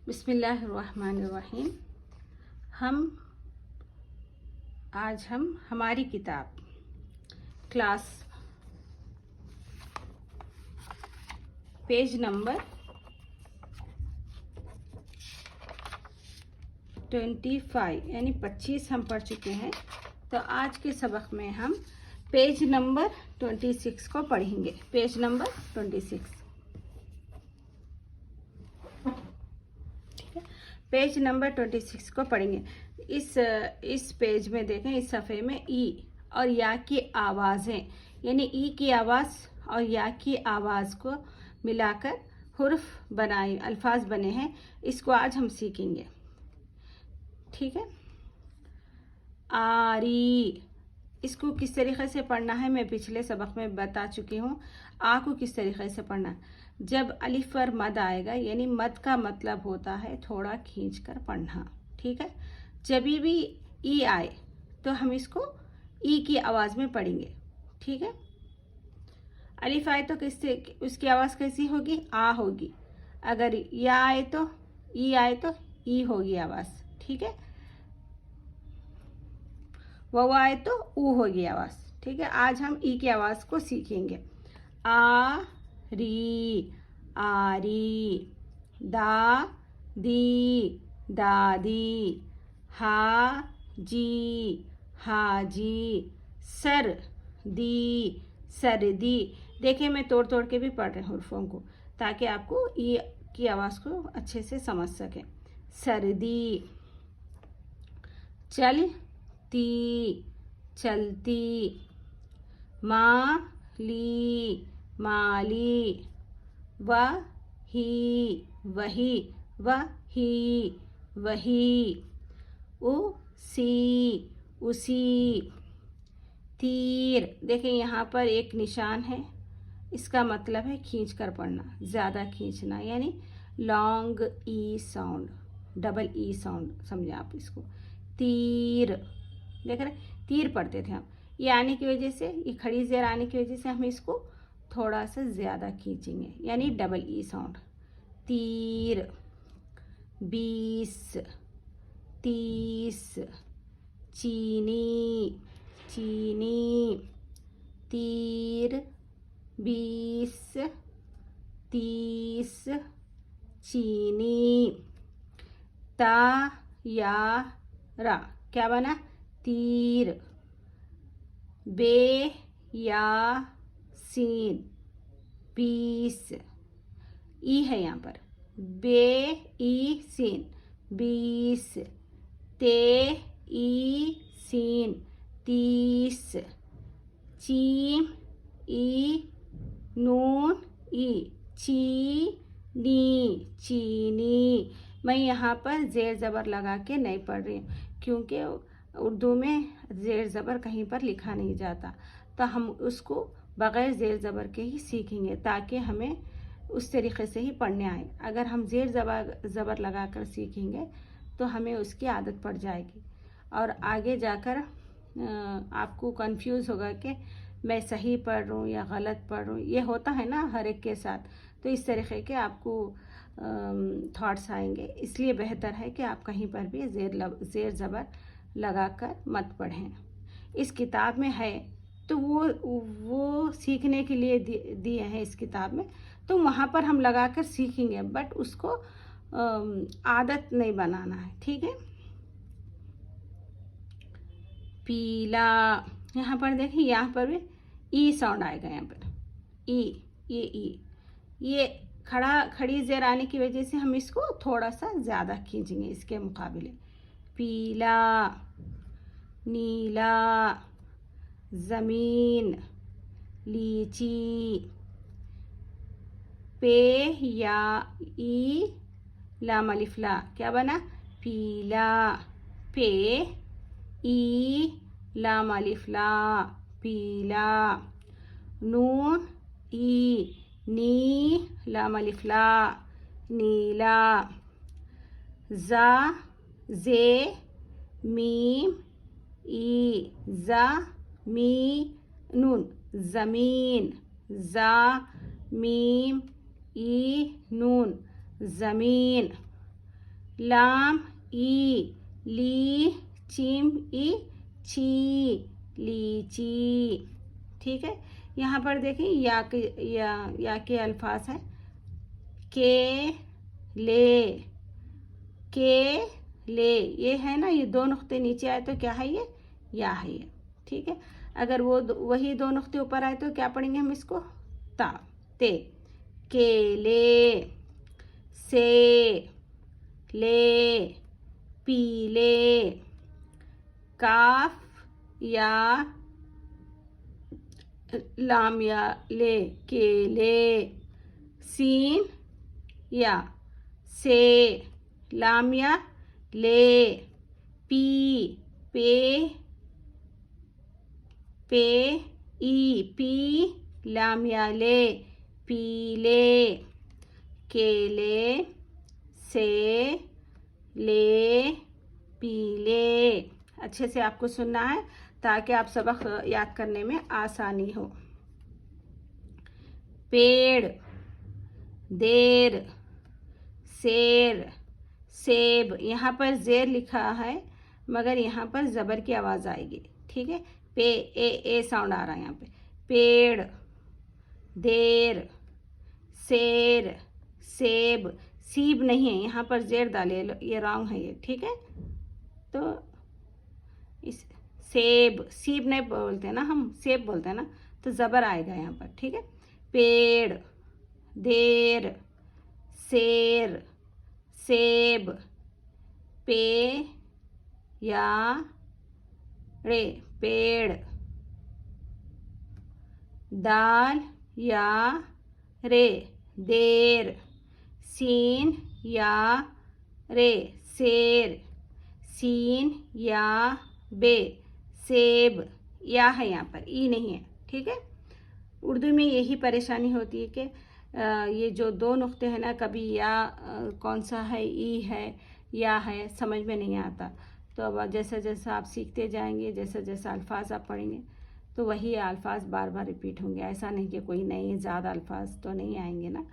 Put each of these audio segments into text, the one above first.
बिस्मिल्लाहिर्रहमानिर्रहीम। आज हम हमारी किताब क्लास पेज नंबर 25 यानी 25 हम पढ़ चुके हैं। तो आज के सबक में हम पेज नंबर 26 को पढ़ेंगे। पेज नंबर 26, ठीक है। पेज नंबर 26 को पढ़ेंगे। इस पेज में देखें, इस सफ़े में ई और या की आवाज़ें यानी ई की आवाज़ और या की आवाज़ को मिलाकर हुर्फ बनाए अल्फाज बने हैं। इसको आज हम सीखेंगे, ठीक है। आरी, इसको किस तरीक़े से पढ़ना है मैं पिछले सबक में बता चुकी हूँ। आ को किस तरीक़े से पढ़ना है, जब अलिफ पर मद आएगा यानी मद का मतलब होता है थोड़ा खींच कर पढ़ना, ठीक है। जब भी ई आए तो हम इसको ई की आवाज़ में पढ़ेंगे, ठीक है। अलिफ आए तो किससे उसकी आवाज़ कैसी होगी? आ होगी। अगर या आए तो ई आए तो ई होगी आवाज़, ठीक है। वाव आए तो ऊ होगी आवाज़, ठीक है। आज हम ई की आवाज़ को सीखेंगे। आ री, आरी। दा दी, दादी। हा जी, हाजी। सर दी, सर्दी। देखिए मैं तोड़ तोड़ के भी पढ़ रही हूँ हुर्फों को ताकि आपको ई की आवाज़ को अच्छे से समझ सकें। सर्दी। चलती, चलती। माली, माली। वही, वही, वही, वही। उसी, उसी। तीर, देखिए यहाँ पर एक निशान है, इसका मतलब है खींच कर पढ़ना, ज़्यादा खींचना, यानी लॉन्ग ई साउंड, डबल ई साउंड समझे आप इसको। तीर, देख रहे तीर पढ़ते थे हम, ये आने की वजह से, ये खड़ी ज़ेर आने की वजह से हम इसको थोड़ा सा ज़्यादा खींचेंगे यानी डबल ई साउंड। तीर। 20, 30। चीनी, चीनी। तीर। 20, 30। चीनी। ता या रा, क्या बना? तीर। बे या सीन, 20। ई है यहाँ पर, बे ई सीन, 20। ते ई सीन, 30। चीम ई नून ई, चीनी, चीनी। मैं यहाँ पर ज़ेर ज़बर लगा के नहीं पढ़ रही हूँ क्योंकि उर्दू में ज़ेर ज़बर कहीं पर लिखा नहीं जाता, तो हम उसको बग़ैर ज़ेर ज़बर के ही सीखेंगे ताकि हमें उस तरीक़े से ही पढ़ने आए। अगर हम ज़ेर ज़बर लगा कर सीखेंगे तो हमें उसकी आदत पड़ जाएगी और आगे जाकर आपको कंफ्यूज होगा कि मैं सही पढ़ रहा हूँ या गलत पढ़ रहा हूँ। ये होता है ना हर एक के साथ, तो इस तरीक़े के आपको थॉट्स आएंगे। इसलिए बेहतर है कि आप कहीं पर भी ज़ेर ज़बर लगाकर मत पढ़ें। इस किताब में है तो वो सीखने के लिए दिए हैं इस किताब में, तो वहाँ पर हम लगाकर सीखेंगे, बट उसको आदत नहीं बनाना है, ठीक है। पीला, यहाँ पर देखिए, यहाँ पर भी ई साउंड आएगा। यहाँ पर ई, ये खड़ी ज़ेर आने की वजह से हम इसको थोड़ा सा ज़्यादा खींचेंगे इसके मुकाबले। पीला। नीला। ज़मीन। लीची। पे या ई लाम अलिफ ला, क्या बना? पीला। पे ई लाम अलिफ ला, पीला। नून ई नी लाम अलिफ ला, नीला। जा जे मीम ई, जा मी नून, ज़मीन। जा मीम ई नून, ज़मीन। लाम ई, ली चीम ई, ची, लीची। ठीक है, यहाँ पर देखें या के अल्फाज हैं के, ले, ये है ना, ये दो नुक्ते नीचे आए तो क्या है ये, या है ये। ठीक है, अगर वही दो नुक्ते ऊपर आए तो क्या पढ़ेंगे हम इसको, ता, ते, केले, से, ले, पीले, काफ या लाम या ले, केले, सीन या से, लाम या ले, पी, पे ई, पी, लाम या ले, पीले, केले, से, ले, पीले। अच्छे से आपको सुनना है ताकि आप सबक याद करने में आसानी हो। पेड़, देर, शेर, सेब। यहाँ पर जेर लिखा है मगर यहाँ पर ज़बर की आवाज़ आएगी। ठीक है, ए साउंड आ रहा है यहाँ पे। पेड़, देर, शेर, सेब, सीब नहीं है यहाँ पर, जेर डाले, ये रॉन्ग है ये। ठीक है, तो इस सेब, सीब नहीं बोलते ना हम, सेब बोलते हैं ना, तो ज़बर आएगा यहाँ पर। ठीक है, पेड़, देर, शेर, सेब, पे या रे, पेड़, दाल या रे, देर, सीन या रे, शेर, सीन या बे, सेब, या है यहाँ पर, ई नहीं है। ठीक है, उर्दू में यही परेशानी होती है कि ये जो दो नुक्ते हैं ना, कभी या कौन सा है, ई है या है, समझ में नहीं आता। तो अब जैसा जैसा आप सीखते जाएंगे, जैसा जैसा अल्फाज आप पढ़ेंगे, तो वही अल्फाज बार बार रिपीट होंगे। ऐसा नहीं कि कोई नए ज़्यादा अल्फाज तो नहीं आएंगे ना,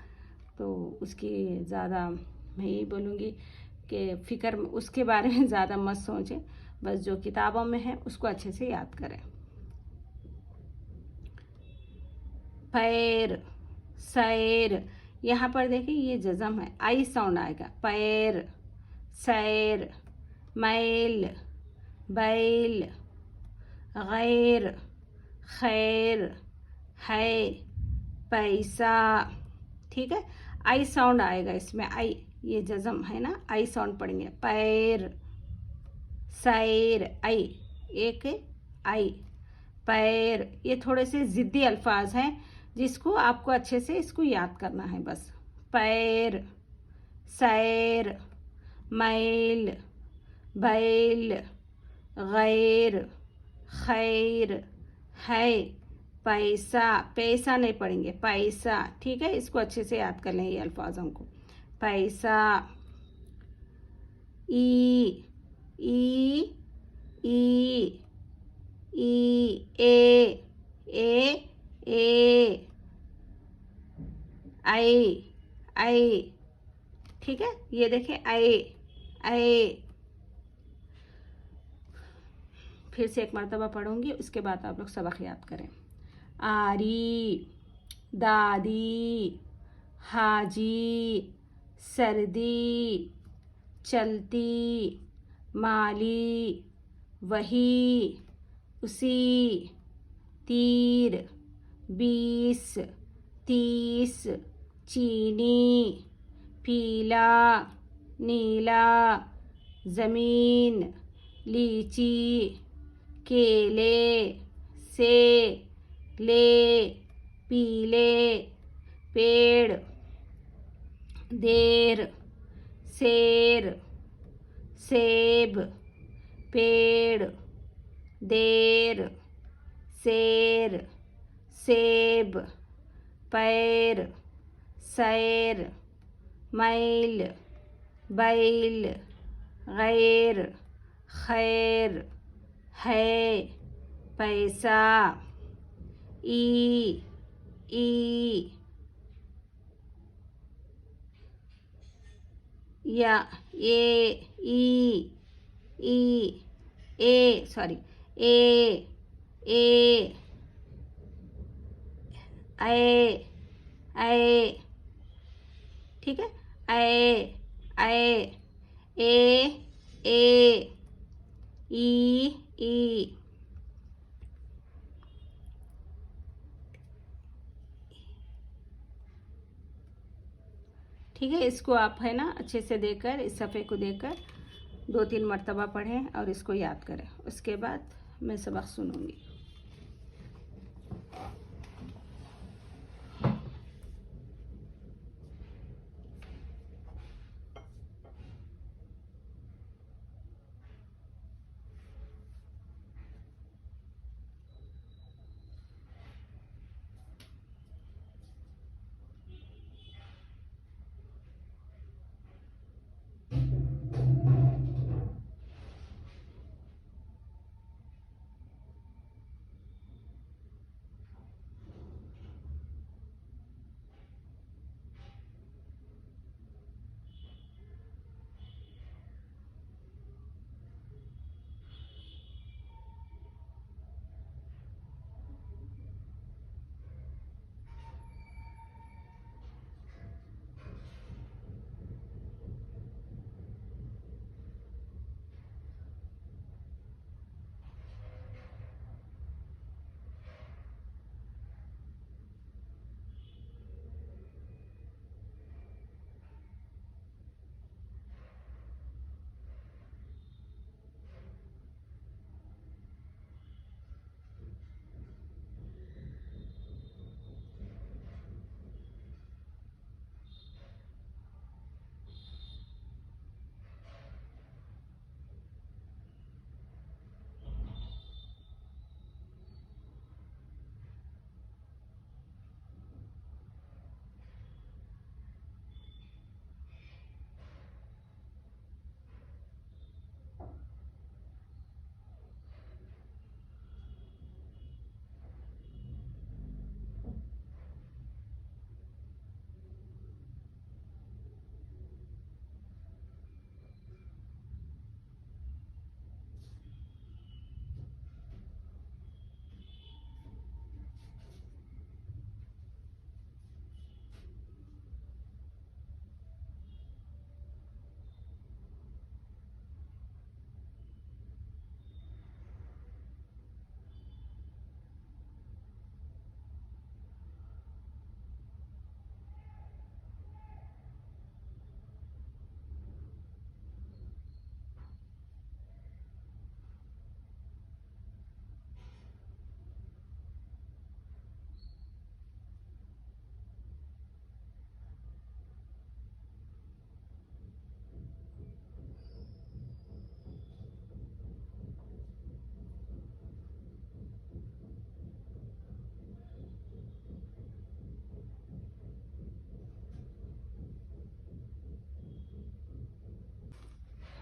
तो उसकी ज़्यादा मैं यही बोलूँगी कि फ़िक्र उसके बारे में ज़्यादा मत सोचें, बस जो किताबों में है उसको अच्छे से याद करें। पैर, सैर, यहाँ पर देखिए ये जज़म है, आई साउंड आएगा। पैर, सैर, मैल, बैल, गैर, खैर, है, पैसा। ठीक है, आई साउंड आएगा इसमें, आई, ये जज़म है ना, आई साउंड पढ़ेंगे। पैर, सैर, आई, एक आई, पैर। ये थोड़े से ज़िद्दी अल्फाज हैं जिसको आपको अच्छे से इसको याद करना है बस। पैर, सैर, मैल, बैल, गैर, खैर, है, पैसा। पैसा नहीं पढ़ेंगे, पैसा। ठीक है, इसको अच्छे से याद कर लें ये अल्फाजों को। पैसा, ई, ई, ई, ई, ए, आई। ठीक है, ये देखें, आई। फिर से एक मर्तबा पढ़ूंगी, उसके बाद आप लोग सबक याद करें। आरी, दादी, हाजी, सर्दी, चलती, माली, वही, उसी, तीर, 20, 30, चीनी, पीला, नीला, ज़मीन, लीची, केले, से, ले, पीले, पेड़, देर, शेर, सेब, पेड़, देर, शेर, सेब, पैर, सैर, मैल, बैल, गैर, खैर, है, पैसा, ई, या, ई ए सॉरी, ए ए ए ए, ठीक है, ए ए ए ई, ठीक है। इसको आप है ना अच्छे से देकर, इस सफ़े को देकर 2-3 मरतबा पढ़ें और इसको याद करें। उसके बाद मैं सबक सुनूंगी।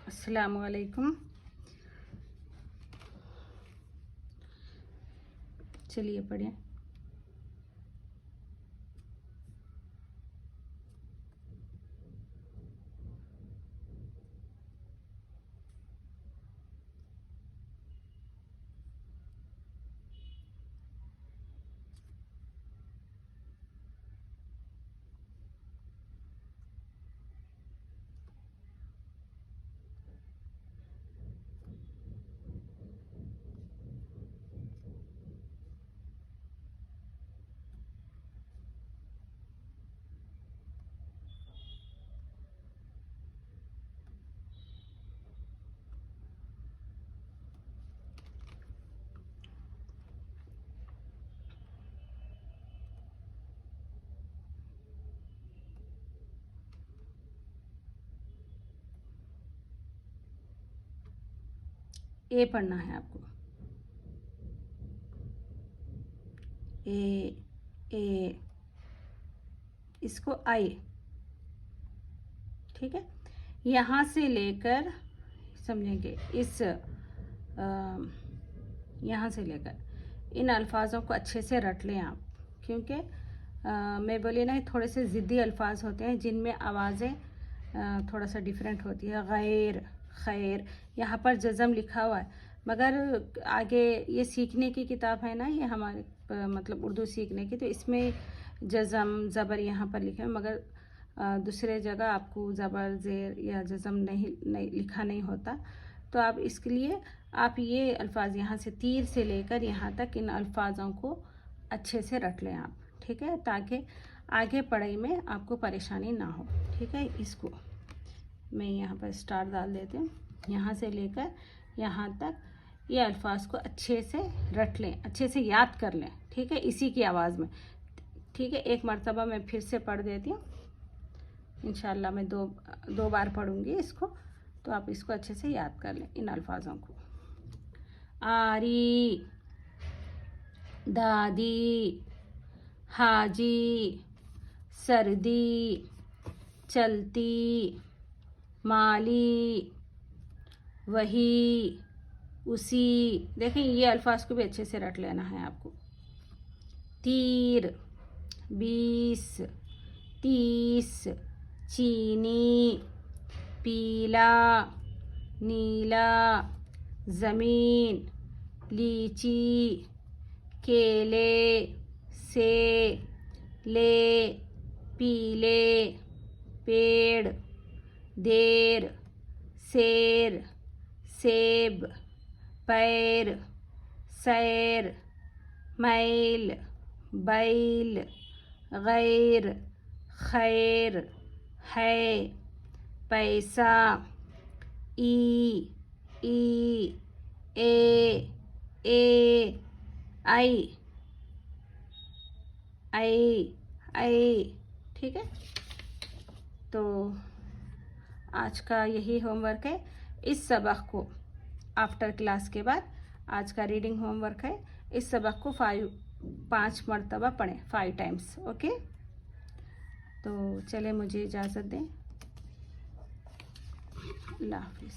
अस्सलामु अलैकुम। चलिए पढ़ें। ए पढ़ना है आपको। ए इसको आई, ठीक है। यहाँ से लेकर समझेंगे इस यहाँ से लेकर इन अल्फाज़ों को अच्छे से रट लें आप, क्योंकि मैं बोली ना थोड़े से ज़िद्दी अल्फाज होते हैं जिनमें आवाज़ें थोड़ा सा डिफरेंट होती है। गैर, खैर, यहाँ पर जज़म लिखा हुआ है, मगर आगे ये सीखने की किताब है ना, ये हमारे मतलब उर्दू सीखने की, तो इसमें जज़म ज़बर यहाँ पर लिखा है, मगर दूसरे जगह आपको ज़बर ज़ेर या जज़म नहीं लिखा नहीं होता। तो आप इसके लिए आप ये अल्फाज यहाँ से तीर से लेकर यहाँ तक इन अल्फाजों को अच्छे से रट लें आप, ठीक है, ताकि आगे पढ़ाई में आपको परेशानी ना हो, ठीक है। इसको मैं यहाँ पर स्टार डाल देती हूँ। यहाँ से लेकर यहाँ तक ये अल्फाज को अच्छे से रट लें, अच्छे से याद कर लें, ठीक है, इसी की आवाज़ में, ठीक है। एक मर्तबा मैं फिर से पढ़ देती हूँ। इंशाल्लाह मैं दो बार पढ़ूँगी इसको, तो आप इसको अच्छे से याद कर लें इन अल्फाजों को। आरी, दादी, हाजी, सर्दी, चलती, माली, वही, उसी। देखें, ये अल्फाज को भी अच्छे से रट लेना है आपको। तीर, 20, 30, चीनी, पीला, नीला, ज़मीन, लीची, केले, से, ले, पीले, पेड़, देर, शेर, सेब, पैर, सैर, मैल, बैल, गैर, खैर, है, पैसा, ई, ए, आई, ठीक है। तो आज का यही होमवर्क है। इस सबक को आफ्टर क्लास के बाद आज का रीडिंग होमवर्क है। इस सबक को 5 मरतबा पढ़ें, 5 टाइम्स, ओके। तो चले, मुझे इजाज़त दें। अल्लाह हाफिज़।